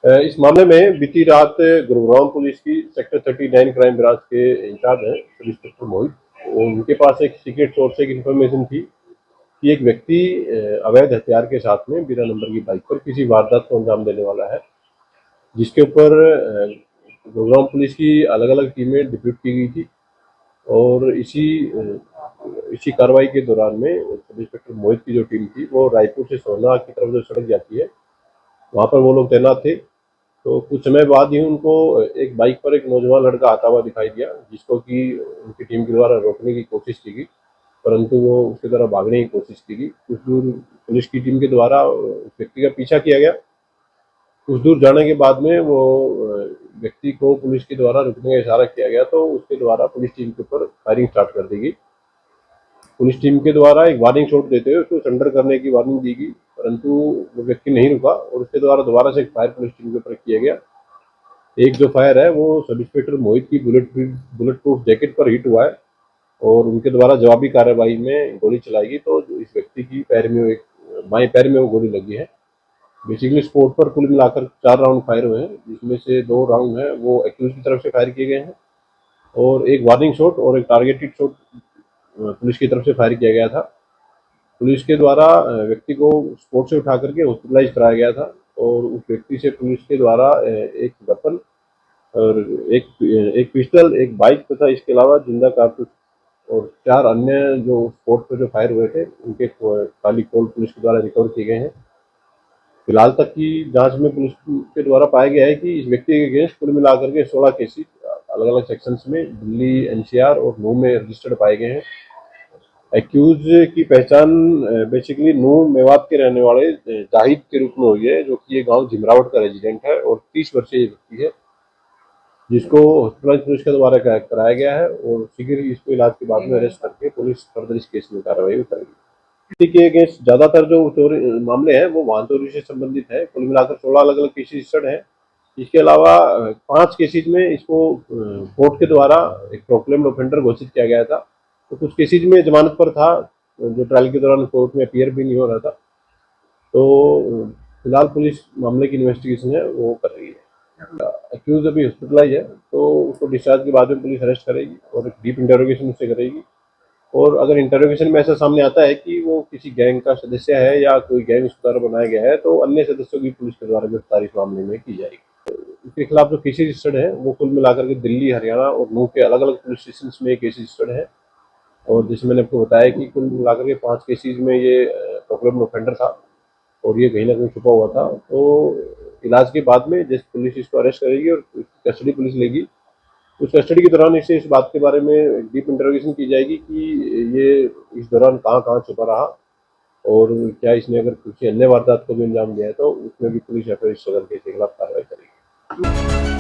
इस मामले में बीती रात गुरुग्राम पुलिस की सेक्टर 39 क्राइम ब्रांच के इंचार्ज हैं सब इंस्पेक्टर मोहित। उनके पास एक सीक्रेट सोर्स से एक इन्फॉर्मेशन थी कि एक व्यक्ति अवैध हथियार के साथ में बिना नंबर की बाइक पर किसी वारदात को अंजाम देने वाला है, जिसके ऊपर गुरुग्राम पुलिस की अलग अलग टीमें डिप्यूट की गई थी। और इसी कार्रवाई के दौरान में सब इंस्पेक्टर मोहित की जो टीम थी वो रायपुर से सोहना की तरफ जो सड़क जाती है वहाँ पर वो लोग तैनात थे। तो कुछ समय बाद ही उनको एक बाइक पर एक नौजवान लड़का आता हुआ दिखाई दिया, जिसको कि उनकी टीम के द्वारा रोकने की कोशिश की गई, परंतु वो उसके द्वारा भागने की कोशिश की गई। कुछ दूर पुलिस की टीम के द्वारा उस व्यक्ति का पीछा किया गया। कुछ दूर जाने के बाद में वो व्यक्ति को पुलिस के द्वारा रुकने का इशारा किया गया, तो उसके द्वारा पुलिस टीम के ऊपर फायरिंग स्टार्ट कर दी गई। पुलिस टीम के द्वारा एक वार्निंग शॉट देते हुए उसको सरेंडर करने की वार्निंग दी गई, परंतु वो व्यक्ति नहीं रुका और उसके द्वारा दोबारा से एक फायर पुलिस टीम के ऊपर किया गया। एक जो फायर है वो सब इंस्पेक्टर मोहित की बुलेट प्रूफ जैकेट पर हिट हुआ है और उनके द्वारा जवाबी कार्रवाई में गोली चलाई गई, तो इस व्यक्ति की पैर में एक बाएं पैर में वो गोली लगी है। बेसिकली स्पोर्ट पर कुल मिलाकर 4 राउंड फायर हुए हैं, जिसमें से 2 राउंड है वो एक्यूज की तरफ से फायर किए गए हैं और एक वार्निंग शॉट और एक टारगेटेड शॉट पुलिस की तरफ से फायर किया गया था। पुलिस के द्वारा व्यक्ति को स्पोर्ट से उठा करके हॉस्पिटलाइज कराया गया था और उस व्यक्ति से पुलिस के द्वारा एक वेपन और एक पिस्टल, एक बाइक तथा इसके अलावा जिंदा कारतूस और 4 अन्य जो स्पोर्ट पे जो फायर हुए थे उनके खाली खोल पुलिस के द्वारा रिकवर किए गए हैं। फिलहाल तक की जांच में पुलिस के द्वारा पाया गया है कि इस व्यक्ति के अगेंस्ट कुल मिलाकर के 16 केसेस अलग अलग सेक्शंस में दिल्ली, एनसीआर और नूह में रजिस्टर्ड पाए गए हैं। एक्यूज की पहचान बेसिकली नूह मेवात के रहने वाले जाहिद के रूप में हुई है, जो कि ये गांव झिमरावट का रेजिडेंट है और 30 वर्षीय व्यक्ति है, जिसको हॉस्पिटलाइज पुलिस के द्वारा कराया गया है और शीघ्र ही इसको इलाज के बाद में अरेस्ट करके पुलिस फर्दर इस केस में कार्रवाई करेगी। व्यक्ति के अगेंस्ट ज्यादातर जो चोरी मामले हैं वो वाहन चोरी से संबंधित है। कुल मिलाकर 16 अलग अलग केसेस रजिस्टर्ड है। इसके अलावा 5 केसेज में इसको कोर्ट के द्वारा एक प्रोक्लेम्ड ऑफेंडर घोषित किया गया था, तो कुछ केसेज में जमानत पर था जो ट्रायल के दौरान कोर्ट में अपीयर भी नहीं हो रहा था। तो फिलहाल पुलिस मामले की इन्वेस्टिगेशन है वो कर रही है। एक्यूज अभी हॉस्पिटलाइज है, तो उसको डिस्चार्ज के बाद में पुलिस अरेस्ट करेगी और डीप इंटरोगेशन उससे करेगी। और अगर इंटरोगेशन में ऐसा सामने आता है कि वो किसी गैंग का सदस्य है या कोई गैंग उसके द्वारा बनाया गया है, तो अन्य सदस्यों की पुलिस के द्वारा गिरफ्तारी इस मामले में की जाएगी। इसके खिलाफ जो केसेज रजिस्टर्ड है वो कुल मिलाकर के दिल्ली, हरियाणा और नूह के अलग अलग पुलिस स्टेशन में केसेज रजिस्टर्ड है। और जैसे मैंने आपको बताया कि कुल मिलाकर के 5 केसेज में ये प्रोक्लेम्ड ऑफेंडर था और ये कहीं ना कहीं छुपा हुआ था। तो इलाज के बाद में जैसे पुलिस इसको अरेस्ट करेगी और कस्टडी पुलिस लेगी, उस कस्टडी के दौरान इसे इस बात के बारे में डीप इंटरोगेशन की जाएगी कि ये इस दौरान कहाँ कहाँ छुपा रहा और क्या इसने अगर किसी अन्य वारदात को भी अंजाम दिया है तो उसमें भी पुलिस एफ आई आर करके इसके खिलाफ कार्रवाई करेगी।